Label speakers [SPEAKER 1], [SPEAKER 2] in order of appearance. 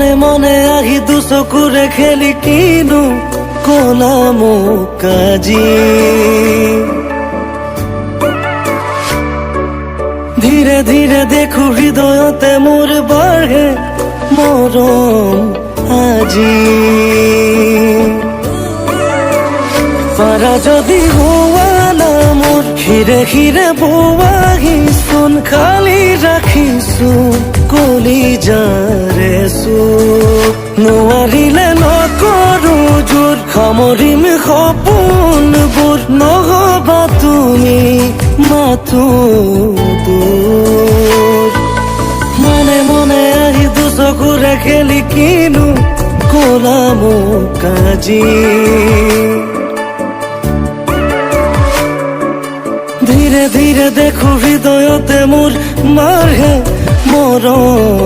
[SPEAKER 1] মনে মনে আহি দুচকুৰে খেলি কিনো কলাম কাজি। ধীৰে ধীৰে দেখো হৃদয়তে মোৰ বাঢ়ে মৰম আজি। পাৰা যদি হোৱা না মোৰ হিৰে হিৰে বোৱাহিচোন, খালি ৰাখিছো কলিজাৰে চুপ। নোৱাৰিলে নকৰো জোৰ, সামৰিম সপোনবোৰ, নহবা তুমি মাথো দূৰ। মনে মনে আহি দুচকুৰে খেলি কিনো কলাম কাজি। ধীৰে ধীৰে দেখো হৃদয়তে মোৰ মাৰহে মৰম